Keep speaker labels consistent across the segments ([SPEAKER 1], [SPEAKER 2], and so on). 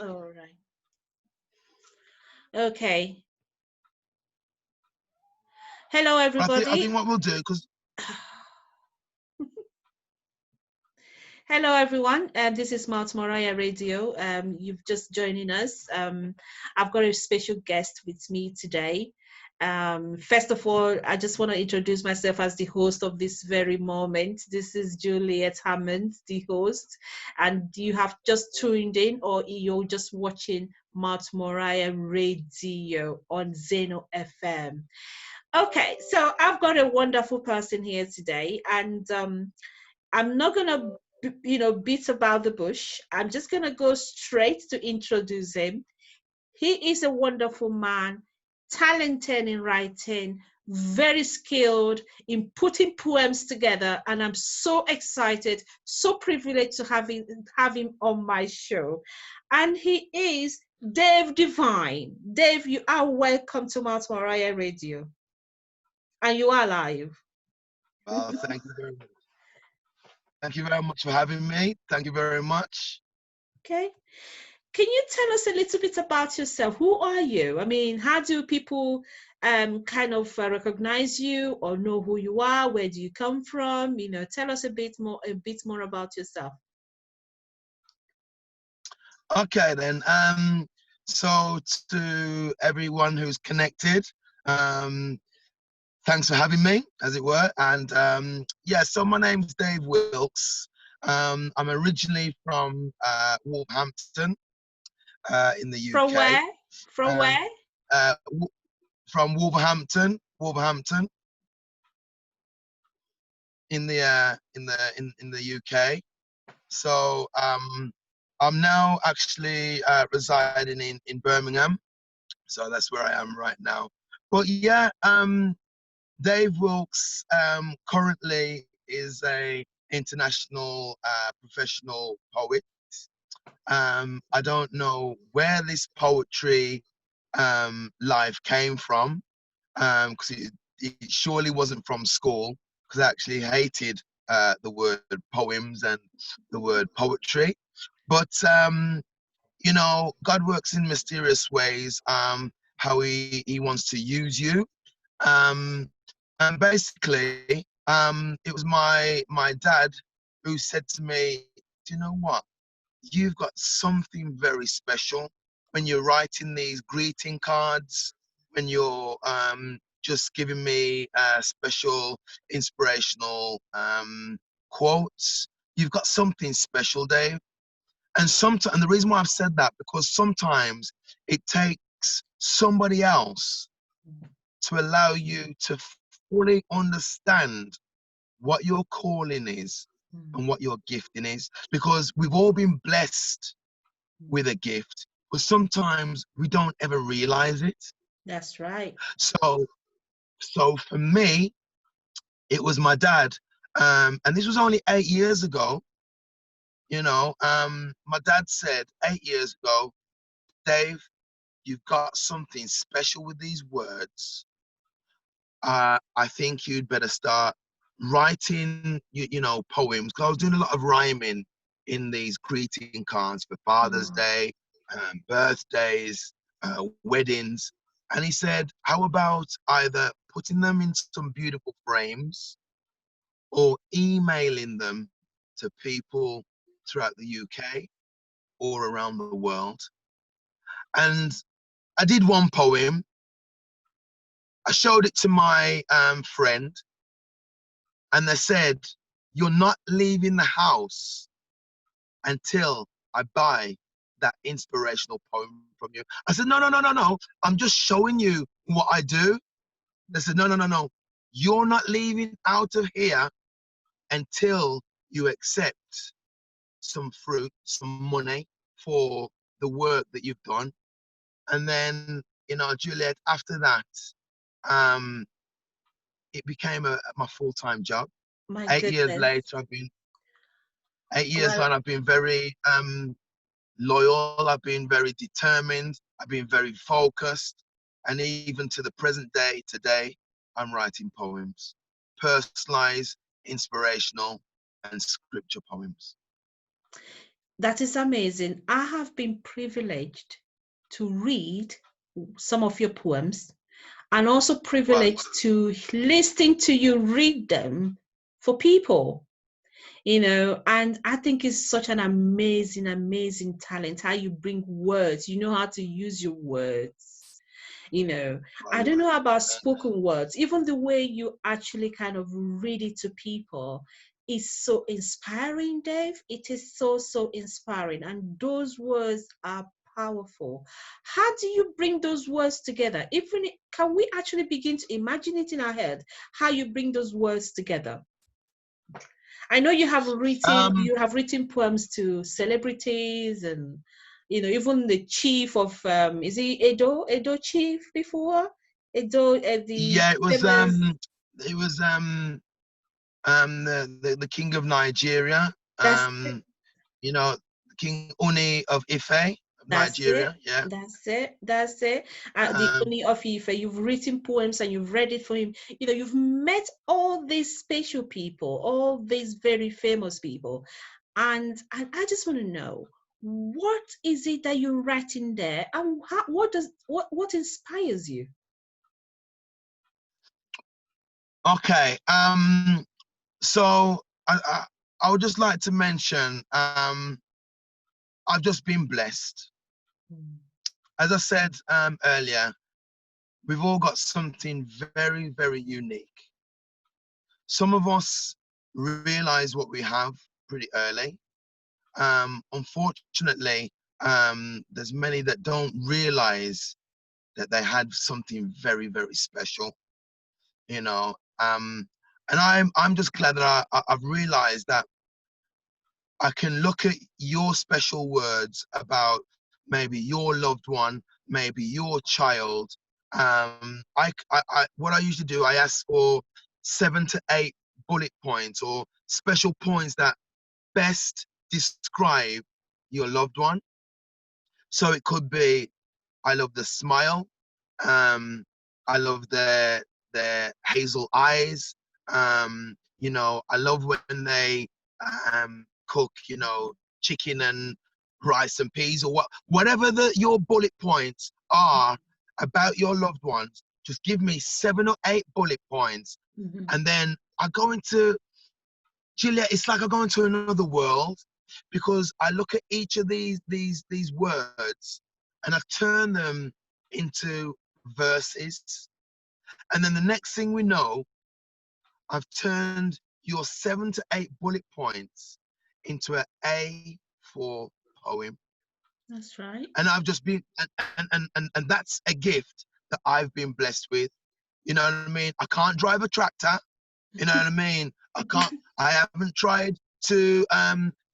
[SPEAKER 1] All right. Okay. Hello,
[SPEAKER 2] I
[SPEAKER 1] everybody.
[SPEAKER 2] think what we'll do, because
[SPEAKER 1] Hello, everyone. This is Mount Moriah Radio. You've just joining us. I've got a special guest with me today. First of all, I just want to introduce myself as the host of this very moment. This is Juliet Hammond, the host, and you have just tuned in, or you're just watching Mount Moriah Radio on Zeno FM. Okay, so I've got a wonderful person here today, and I'm not gonna, beat about the bush. I'm just gonna go straight to introduce him. He is a wonderful man, talented in writing, very skilled in putting poems together, and I'm so excited, so privileged to have him on my show. And he is Dave Divine. Dave, you are welcome to Mount Moriah Radio, and you are live.
[SPEAKER 2] thank you very much. Thank you very much for having me. Thank you very much.
[SPEAKER 1] Okay. Can you tell us a little bit about yourself? Who are you? I mean, how do people kind of recognize you or know who you are? Where do you come from? Tell us a bit more about yourself.
[SPEAKER 2] Okay then. So to everyone who's connected, um, thanks for having me, as it were. And yeah, so my name's Dave Wilkes. I'm originally from Wolverhampton, in the
[SPEAKER 1] From
[SPEAKER 2] UK.
[SPEAKER 1] where? From
[SPEAKER 2] Um,
[SPEAKER 1] where?
[SPEAKER 2] from Wolverhampton, in the UK. So I'm now actually residing in Birmingham. So that's where I am right now. But yeah, Dave Wilkes currently is a international professional poet. I don't know where this poetry life came from, because it surely wasn't from school, because I actually hated the word poems and the word poetry. But God works in mysterious ways. How he wants to use you. Um, and basically, it was my dad who said to me, "Do you know what? You've got something very special when you're writing these greeting cards, when you're just giving me special inspirational quotes. You've got something special, Dave." And the reason why I've said that, because sometimes it takes somebody else to allow you to fully understand what your calling is
[SPEAKER 1] Mm,
[SPEAKER 2] and what your gifting is, because we've all been blessed
[SPEAKER 1] mm.
[SPEAKER 2] with a gift, but sometimes we don't ever realize it.
[SPEAKER 1] That's right.
[SPEAKER 2] So for me, it was my dad, and this was only 8 years ago. My dad said 8 years ago, "Dave, you've got something special with these words. I think you'd better start writing, poems." Because I was doing a lot of rhyming in these greeting cards for Father's
[SPEAKER 1] Mm,
[SPEAKER 2] Day, birthdays, weddings. And he said, "How about either putting them in some beautiful frames or emailing them to people throughout the UK or around the world?" And I did one poem. I showed it to my friend, and they said, "You're not leaving the house until I buy that inspirational poem from you." I said, "No, no, no, no, no. I'm just showing you what I do." They said, "No, no, no, no. You're not leaving out of here until you accept some fruit, some money for the work that you've done." And then, Juliet, after that, um, it became my full-time job.
[SPEAKER 1] my
[SPEAKER 2] 8 years
[SPEAKER 1] goodness.
[SPEAKER 2] later, 8 years
[SPEAKER 1] Well,
[SPEAKER 2] on, I've been very loyal. I've been very determined. I've been very focused. And even to the present day, today, I'm writing poems, personalized, inspirational, and scripture poems.
[SPEAKER 1] That is amazing. I have been privileged to read some of your poems and also
[SPEAKER 2] Wow.
[SPEAKER 1] privileged to listen to you read them for people, and I think it's such an amazing, amazing talent how you bring words, you know how to use your words. I
[SPEAKER 2] Wow.
[SPEAKER 1] don't know about spoken words, even the way you actually kind of read it to people is so inspiring, Dave. It is so, so inspiring. And those words are powerful. How do you bring those words together? Even can we actually begin to imagine it in our head, how you bring those words together? I know
[SPEAKER 2] Um,
[SPEAKER 1] you have written poems to celebrities and even the chief of is he Edo chief before Edo the
[SPEAKER 2] yeah,
[SPEAKER 1] famous.
[SPEAKER 2] it was the king of Nigeria,
[SPEAKER 1] That's it.
[SPEAKER 2] you know, King Oni of Ife of
[SPEAKER 1] That's it.
[SPEAKER 2] Nigeria. Yeah.
[SPEAKER 1] That's it. That's it. The
[SPEAKER 2] Um,
[SPEAKER 1] Oni of Ife. You've written poems and you've read it for him. You've met all these special people, all these very famous people, and I just want to know what is it that you're writing there, and what inspires you?
[SPEAKER 2] okay. So I would just like to mention, I've just been blessed.
[SPEAKER 1] Mm.
[SPEAKER 2] As I said earlier, we've all got something very, very unique. Some of us realize what we have pretty early. Unfortunately, there's many that don't realize that they had something very, very special, you know. And I'm just glad that I've realized that I can look at your special words about maybe your loved one, maybe your child. What I usually do, I ask for 7 to 8 bullet points or special points that best describe your loved one. So it could be, I love the smile. Um, I love their hazel eyes. I love when they cook, chicken and rice and peas or whatever your bullet points are about your loved ones. Just give me 7 or 8 bullet points,
[SPEAKER 1] Mhm.
[SPEAKER 2] and then I go into Julia. It's like I go into another world because I look at each of these words and I turn them into verses. And then the next thing we know, I've turned your 7 to 8 bullet points into an A4 poem.
[SPEAKER 1] That's right.
[SPEAKER 2] And I've just been, and that's a gift that I've been blessed with. You know what I mean? I can't drive a tractor. You know what I mean? I haven't tried to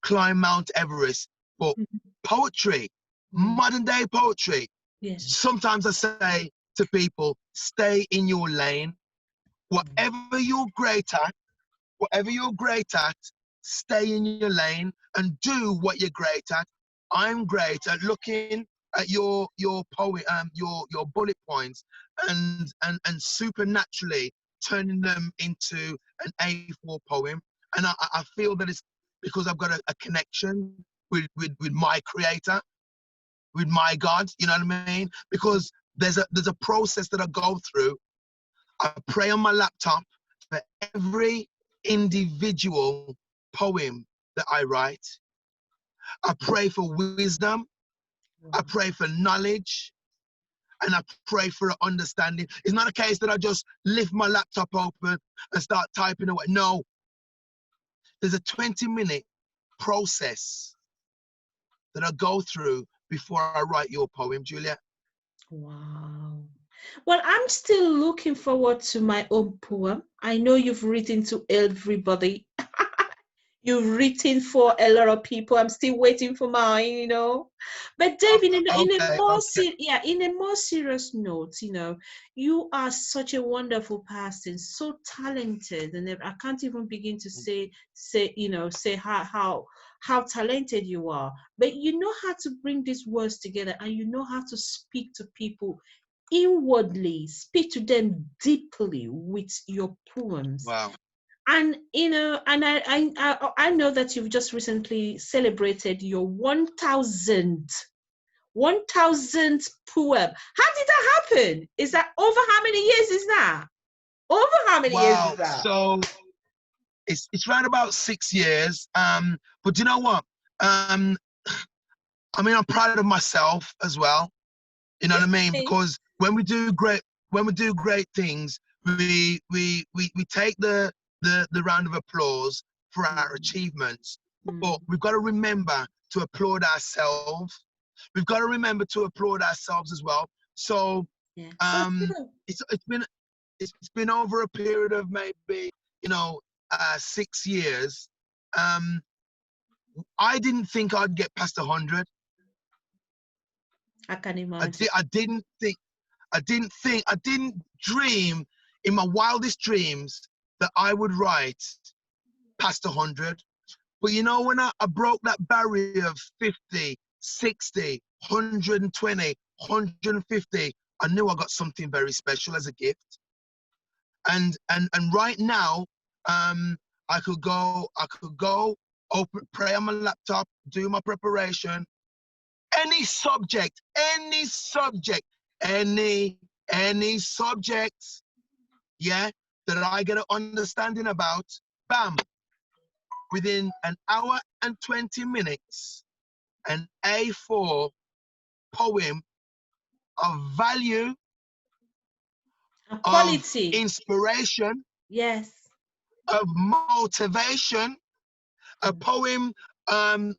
[SPEAKER 2] climb Mount Everest, but poetry,
[SPEAKER 1] Mm.
[SPEAKER 2] modern day poetry,
[SPEAKER 1] Yes.
[SPEAKER 2] sometimes I say to people, stay in your lane.
[SPEAKER 1] Mm.
[SPEAKER 2] Whatever you're great at, whatever you're great at, stay in your lane and do what you're great at. I'm great at looking at your poet your bullet points and supernaturally turning them into an A4 poem. And I feel that it's because I've got a connection with my creator, with my God, you know what I mean? Because there's a process that I go through. I pray on my laptop for every individual poem that I write. I pray for wisdom. I
[SPEAKER 1] Wow.
[SPEAKER 2] pray for knowledge. And I pray for understanding. It's not a case that I just lift my laptop open and start typing away. No, there's a 20-minute process that I go through before I write your poem, Julia.
[SPEAKER 1] Wow. Well, I'm still looking forward to my own poem. I know you've written to everybody. You've written for a lot of people. I'm still waiting for mine. But Dave,
[SPEAKER 2] Okay, okay.
[SPEAKER 1] in a more serious note, you are such a wonderful person, so talented, and I can't even begin to say how talented you are. But you know how to bring these words together, and you know how to speak to people inwardly, speak to them deeply with your poems.
[SPEAKER 2] Wow.
[SPEAKER 1] And and I know that you've just recently celebrated your 1,000th poem. How did that happen? Is that over how many years is that? Over how many years is
[SPEAKER 2] Wow.
[SPEAKER 1] that?
[SPEAKER 2] So it's around about 6 years. But you know what? I mean, I'm proud of myself as well. You know what I mean?
[SPEAKER 1] Okay.
[SPEAKER 2] Because when we do great things, we take the round of applause for our
[SPEAKER 1] Mm,
[SPEAKER 2] achievements. But
[SPEAKER 1] mm,
[SPEAKER 2] we've got to remember to applaud ourselves. We've got to remember to applaud ourselves as well. So
[SPEAKER 1] yeah. So
[SPEAKER 2] um,
[SPEAKER 1] true.
[SPEAKER 2] it's been over a period of maybe, you know 6 years. Um, I didn't think I'd get past 100.
[SPEAKER 1] I can
[SPEAKER 2] I
[SPEAKER 1] imagine.
[SPEAKER 2] did. I didn't dream in my wildest dreams that I would write past 100. But when I broke that barrier of 50, 60, 120, 150, I knew I got something very special as a gift. And right now, um, I could go, open, pray on my laptop, do my preparation, any subject, any subject, yeah, that I get an understanding about, bam, within an hour and 20 minutes, an A4 poem of value,
[SPEAKER 1] A
[SPEAKER 2] of
[SPEAKER 1] quality.
[SPEAKER 2] inspiration,
[SPEAKER 1] Yes.
[SPEAKER 2] of motivation, a
[SPEAKER 1] Mm.
[SPEAKER 2] poem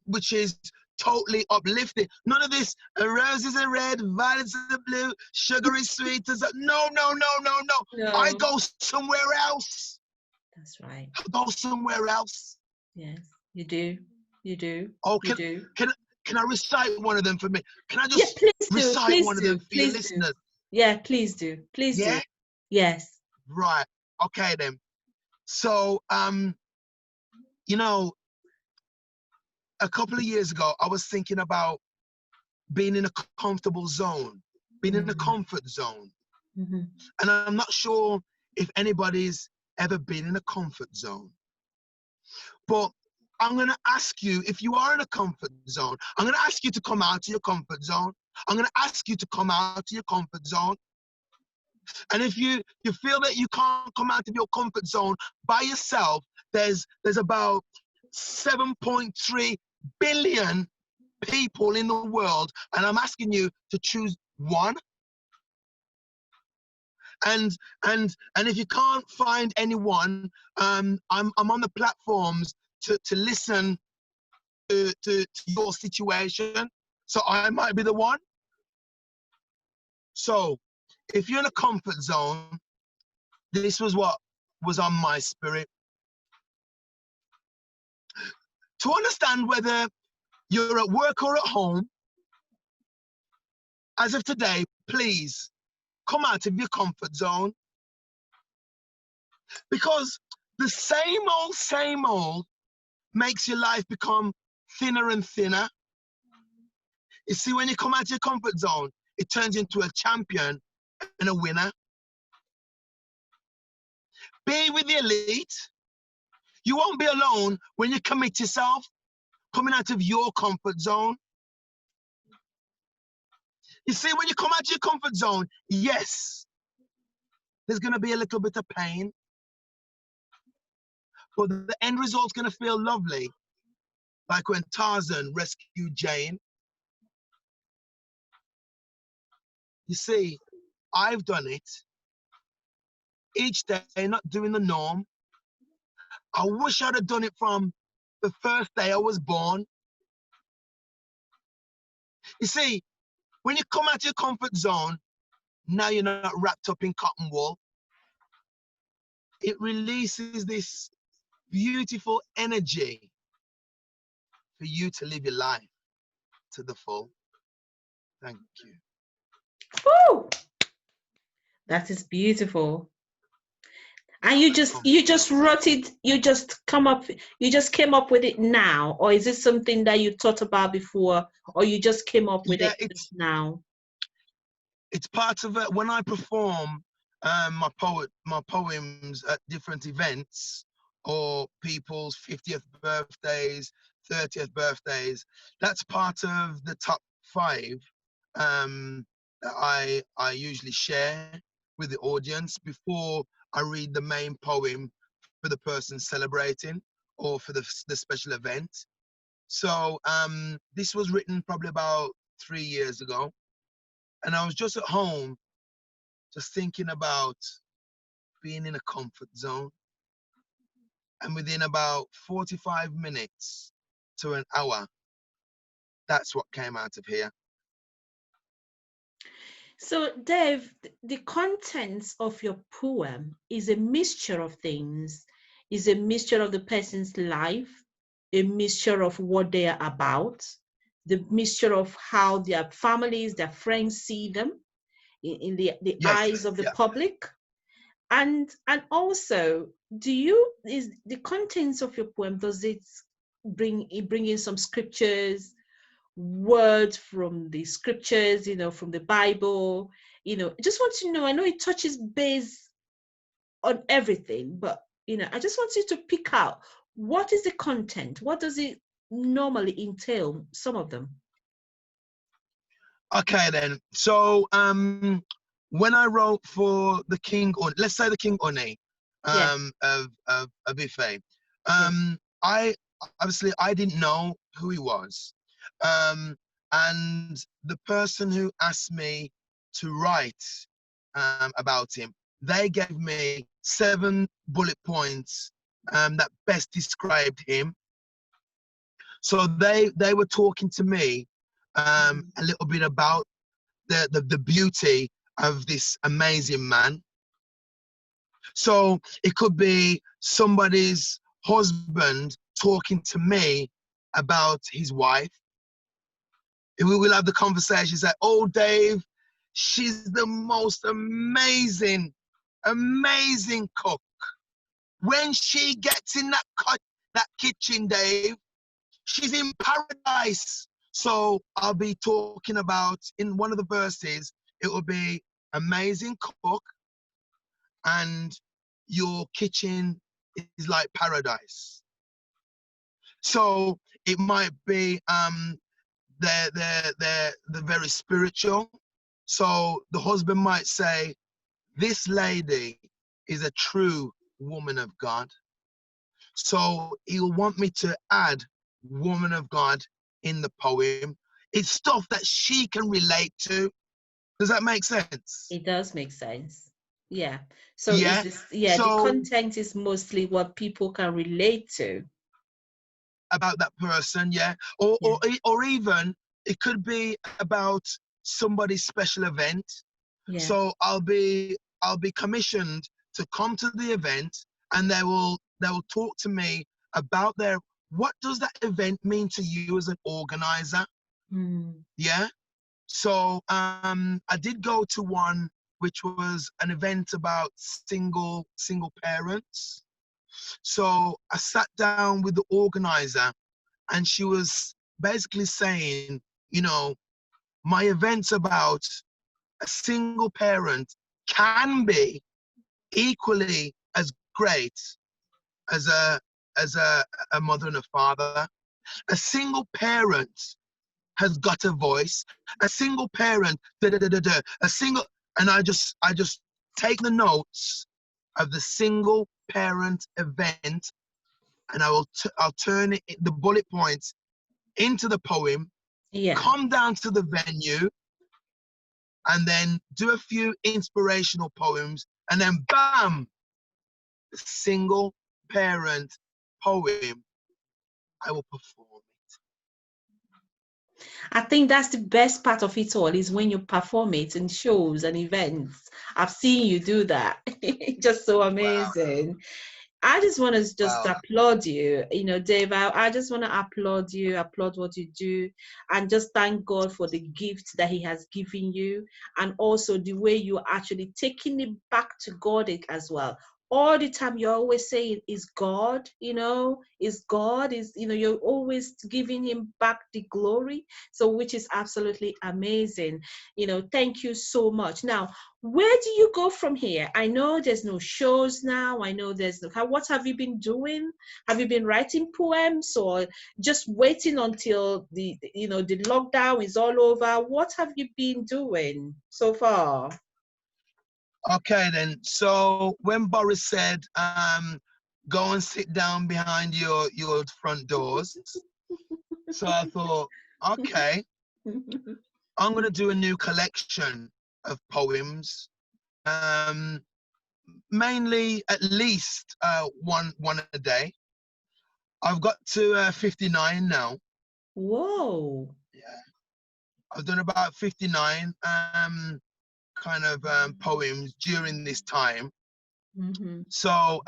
[SPEAKER 2] which is totally uplifting. None of this roses are red, violets are blue, sugar is sweet. No, no, no, no, no. I
[SPEAKER 1] No,
[SPEAKER 2] go somewhere else.
[SPEAKER 1] that's right.
[SPEAKER 2] I go somewhere else.
[SPEAKER 1] Yes, you do. You do.
[SPEAKER 2] Oh,
[SPEAKER 1] You do.
[SPEAKER 2] can can I recite one of them for me? Can I
[SPEAKER 1] Yeah,
[SPEAKER 2] just
[SPEAKER 1] please do.
[SPEAKER 2] recite
[SPEAKER 1] Please
[SPEAKER 2] one of them
[SPEAKER 1] do.
[SPEAKER 2] for your
[SPEAKER 1] Please do.
[SPEAKER 2] listeners?
[SPEAKER 1] Yeah, please do. Please do.
[SPEAKER 2] Yeah?
[SPEAKER 1] Yes.
[SPEAKER 2] Right. Okay then. So you know, a couple of years ago I was thinking about being in a comfortable zone, being in a
[SPEAKER 1] Mm-hmm.
[SPEAKER 2] comfort zone.
[SPEAKER 1] Mm-hmm.
[SPEAKER 2] And I'm not sure if anybody's ever been in a comfort zone. But I'm going to ask you, if you are in a comfort zone, I'm going to ask you to come out to your comfort zone. I'm going to ask you to come out to your comfort zone. And if you feel that you can't come out of your comfort zone by yourself, there's about 7.3 billion people in the world, and I'm asking you to choose one. And if you can't find anyone, I'm on the platforms to listen to your situation. So I might be the one. So if you're in a comfort zone, this was what was on my spirit. To understand whether you're at work or at home, as of today, please come out of your comfort zone, because the same old makes your life become thinner and thinner. You see, when you come out of your comfort zone, it turns into a champion and a winner. Be with the elite. You won't be alone when you commit yourself, coming out of your comfort zone. You see, when you come out of your comfort zone, yes, there's going to be a little bit of pain, but the end result's going to feel lovely, like when Tarzan rescued Jane. You see, I've done it each day, not doing the norm. I wish I'd have done it from the first day I was born. You see, when you come out of your comfort zone, now you're not wrapped up in cotton wool. It releases this beautiful energy for you to live your life to the full. Thank you.
[SPEAKER 1] Woo! That is beautiful. And you
[SPEAKER 2] Comfort
[SPEAKER 1] just
[SPEAKER 2] zone.
[SPEAKER 1] wrote it, you just came up with it now, or is it something that you thought about before, or you just came up with
[SPEAKER 2] Yeah,
[SPEAKER 1] it just now?
[SPEAKER 2] it's part of it. When I perform my poems at different events, or people's 50th birthdays, 30th birthdays. That's part of the top five that I usually share with the audience before I read the main poem for the person celebrating or for the special event. So this was written probably about 3 years ago, and I was just at home, just thinking about being in a comfort zone. And within about 45 minutes to an hour, that's what came out of here.
[SPEAKER 1] So, Dave, the contents of your poem is a mixture of things, is a mixture of the person's life, a mixture of what they are about, the mixture of how their families, their friends see them in the
[SPEAKER 2] Yes,
[SPEAKER 1] eyes of the
[SPEAKER 2] yeah.
[SPEAKER 1] public. And also, do you is the contents of your poem, does it bring in some scriptures, words from the scriptures, from the Bible? I just want to know, I know it touches base on everything, but I just want you to pick out what is the content, what does it normally entail, some of them.
[SPEAKER 2] Okay then. So when I wrote for the King, or let's say the King Oni,
[SPEAKER 1] Yeah,
[SPEAKER 2] of Ife,
[SPEAKER 1] yeah.
[SPEAKER 2] I obviously I didn't know who he was. Um and the person who asked me to write about him, they gave me 7 bullet points that best described him. So they were talking to me
[SPEAKER 1] Mm.
[SPEAKER 2] a little bit about the beauty of this amazing man. So it could be somebody's husband talking to me about his wife. We will have the conversation, say, "Oh, Dave, she's the most amazing cook. When she gets in that kitchen, Dave, she's in paradise." So I'll be talking about, in one of the verses, it will be amazing cook and your kitchen is like paradise. So it might be they're very spiritual. So the husband might say, "This lady is a true woman of God." So he'll want me to add woman of God in the poem. It's stuff that she can relate to. Does that make sense?
[SPEAKER 1] It does make sense. Yeah. So is
[SPEAKER 2] Yeah.
[SPEAKER 1] this, yeah, the
[SPEAKER 2] So
[SPEAKER 1] content is mostly what people can relate to.
[SPEAKER 2] about that person, yeah. Or
[SPEAKER 1] Yeah.
[SPEAKER 2] even it could be about somebody's special event.
[SPEAKER 1] Yeah.
[SPEAKER 2] So I'll be commissioned to come to the event, and they will talk to me about their, what does that event mean to you as an organizer?
[SPEAKER 1] Mm.
[SPEAKER 2] Yeah. So I did go to one which was an event about single parents. So I sat down with the organizer, and she was basically saying, my event's about a single parent can be equally as great as a mother and a father. A single parent has got a voice. A single parent, da da da da da. A single, and I just take the notes of the single parent event, and I'll turn the bullet points into the poem,
[SPEAKER 1] Yeah.
[SPEAKER 2] come down to the venue, and then do a few inspirational poems, and then bam, the single parent poem, I will perform it.
[SPEAKER 1] I think that's the best part of it all is when you perform it in shows and events. I've seen you do that. Just so
[SPEAKER 2] Wow,
[SPEAKER 1] amazing. I just want to just
[SPEAKER 2] wow.
[SPEAKER 1] applaud you, Dave. I just want to applaud you, applaud what you do, and just thank God for the gift that He has given you, and also the way you're actually taking it back to God as well. all the time you're always saying is God, is God, you're always giving him back the glory. So which is absolutely amazing. Thank you so much. Now, where do you go from here? I know there's no shows now. I know there's no, what have you been doing? Have you been writing poems, or just waiting until the lockdown is all over? What have you been doing so far?
[SPEAKER 2] Okay, then. So when Boris said, go and sit down behind your front doors, so I thought, okay, I'm gonna do a new collection of poems. Um, Mainly at least one a day. I've got to 59 now.
[SPEAKER 1] Whoa.
[SPEAKER 2] Yeah, I've done about 59 kind of poems during this time.
[SPEAKER 1] Mm-hmm.
[SPEAKER 2] So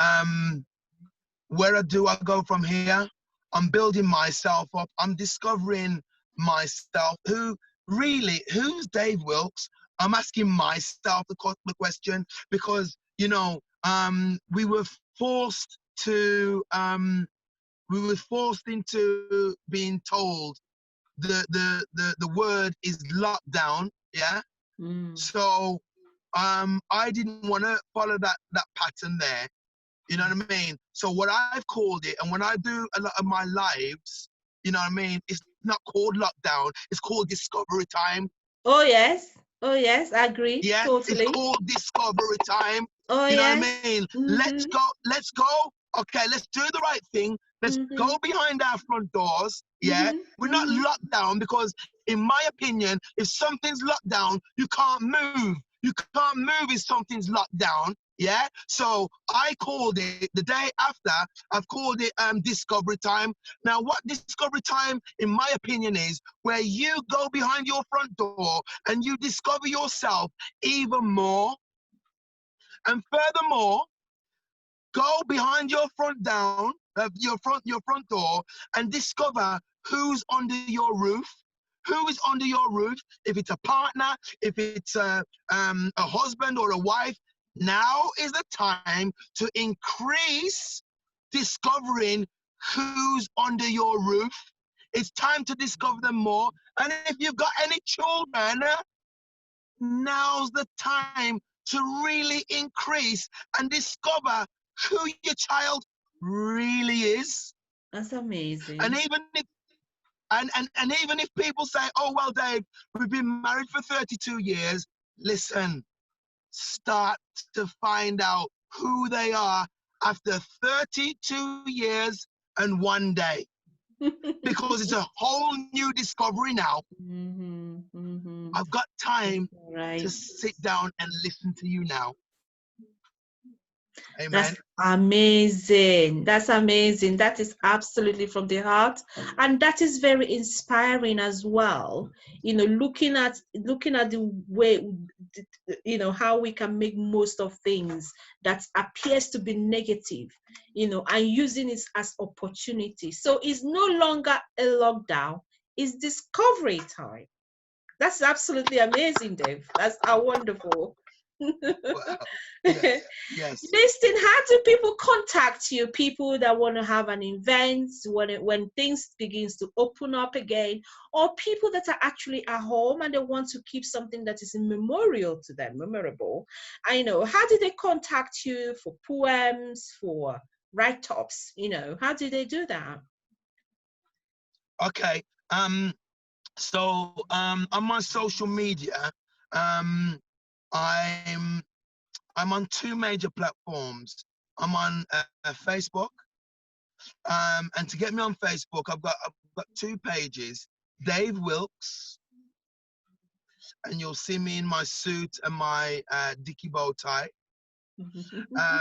[SPEAKER 2] where do I go from here? I'm building myself up. I'm discovering myself. Who's Dave Wilkes? I'm asking myself the question, because we were forced to we were forced into being told the word is lockdown. Yeah.
[SPEAKER 1] Mm.
[SPEAKER 2] So I didn't want to follow that pattern there. You know what I mean? So what I've called it, and when I do a lot of my lives, you know what I mean, it's not called lockdown, it's called discovery time.
[SPEAKER 1] Oh yes. Oh yes, I agree.
[SPEAKER 2] Yeah, it's
[SPEAKER 1] Totally.
[SPEAKER 2] called discovery time.
[SPEAKER 1] Oh
[SPEAKER 2] You know what
[SPEAKER 1] yes.
[SPEAKER 2] I mean?
[SPEAKER 1] Mm-hmm.
[SPEAKER 2] Let's go. Okay, let's do the right thing. Let's go
[SPEAKER 1] Mm-hmm.
[SPEAKER 2] behind our front doors. Yeah,
[SPEAKER 1] Mm-hmm.
[SPEAKER 2] we're not
[SPEAKER 1] Mm-hmm.
[SPEAKER 2] locked down, because, in my opinion, if something's locked down, you can't move. You can't move if something's locked down. Yeah, so I called it the day after. I've called it discovery time. Now, what discovery time, in my opinion, is where you go behind your front door and you discover yourself even more. And furthermore, go behind your front down, your front door, and discover who's under your roof. Who is under your roof? If it's a partner, if it's a husband or a wife, now is the time to increase discovering who's under your roof. It's time to discover them more. And if you've got any children, now's the time to really increase and discover who your child really is.
[SPEAKER 1] That's
[SPEAKER 2] And
[SPEAKER 1] amazing.
[SPEAKER 2] even if and even if people say, oh well, Dave, we've been married for 32 years, listen, start to find out who they are after 32 years and 1 day. Because it's a whole new discovery now.
[SPEAKER 1] Mm-hmm. Mm-hmm.
[SPEAKER 2] I've got time to
[SPEAKER 1] Right.
[SPEAKER 2] sit down and listen to you now.
[SPEAKER 1] That's
[SPEAKER 2] Amen.
[SPEAKER 1] amazing. That's amazing. That is absolutely from the heart. And that is very inspiring as well. Looking at the way, how we can make most of things that appears to be negative, and using it as opportunity. So it's no longer a lockdown, it's discovery time. That's absolutely amazing, Dave. That's wonderful.
[SPEAKER 2] Wow. Yes. Yes.
[SPEAKER 1] Listen, how do people contact you? People that want to have an event when things begins to open up again, or people that are actually at home and they want to keep something that is memorial to them, memorable. I know. How do they contact you for poems, for write-ups? How do they do that?
[SPEAKER 2] Okay. So on my social media, um I'm I'm on two major platforms. I'm on Facebook. And to get me on Facebook, I've got two pages. Dave Wilkes, and you'll see me in my suit and my dicky bow tie.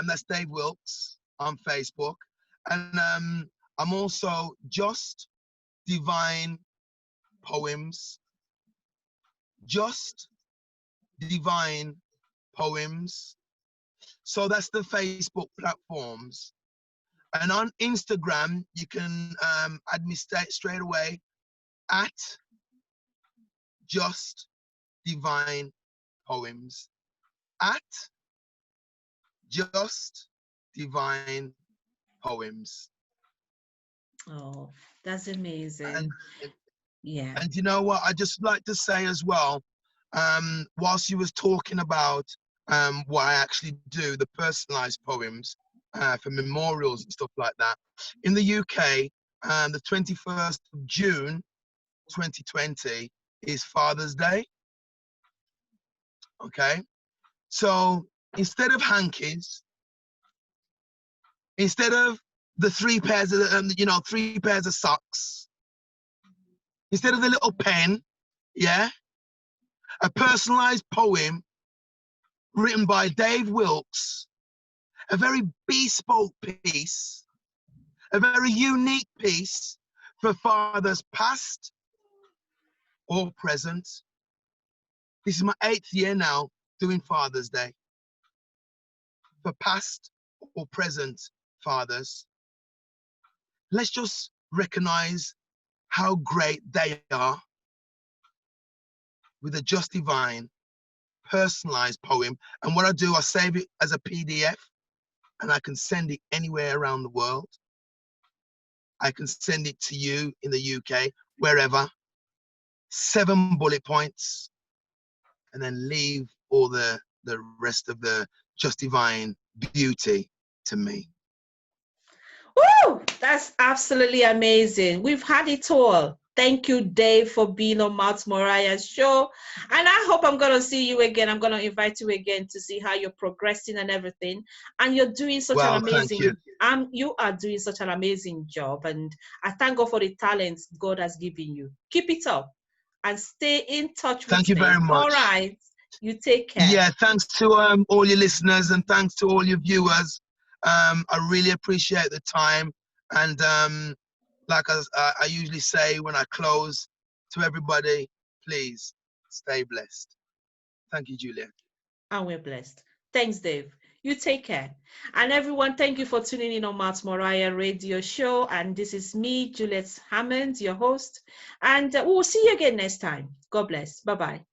[SPEAKER 2] That's Dave Wilkes on Facebook. And I'm also Just Divine Poems. Just Divine Poems. So that's the Facebook platforms. And on Instagram, you can add me straight away at Just Divine Poems. At Just divine poems.
[SPEAKER 1] Oh, that's amazing.
[SPEAKER 2] And
[SPEAKER 1] Yeah.
[SPEAKER 2] you know what? I just like to say as well, whilst you was talking about what I actually do, the personalized poems for memorials and stuff like that. In the UK, the 21st of June, 2020 is Father's Day. Okay, so instead of hankies, instead of the three pairs of three pairs of socks, instead of the little pen, yeah, a personalized poem written by Dave Wilkes, a very bespoke piece, a very unique piece for fathers past or present. This is my 8th year now doing Father's Day. For past or present fathers, let's just recognize how great they are with a just divine personalized poem. And what I do, I save it as a PDF and I can send it anywhere around the world. I can send it to you in the UK, wherever. 7 bullet points, and then leave all the rest of the just divine beauty to me.
[SPEAKER 1] Woo! That's absolutely amazing. We've had it all. Thank you, Dave, for being on Mount Moriah's show. And I hope I'm going to see you again. I'm going to invite you again to see how you're progressing and everything. And you're doing such an
[SPEAKER 2] Well, thank you.
[SPEAKER 1] amazing, you are doing such an amazing job. And I thank God for the talents God has given you. Keep it up and stay in touch with
[SPEAKER 2] Thank you very
[SPEAKER 1] me. All
[SPEAKER 2] much.
[SPEAKER 1] right. You take care.
[SPEAKER 2] Yeah, thanks to all your listeners and thanks to all your viewers. I really appreciate the time. And like I usually say when I close, to everybody, please stay blessed. Thank you, Julia.
[SPEAKER 1] And we're blessed. Thanks, Dave. You take care. And everyone, thank you for tuning in on Mount Moriah Radio Show. And this is me, Juliet Hammond, your host. And we will see you again next time. God bless. Bye-bye.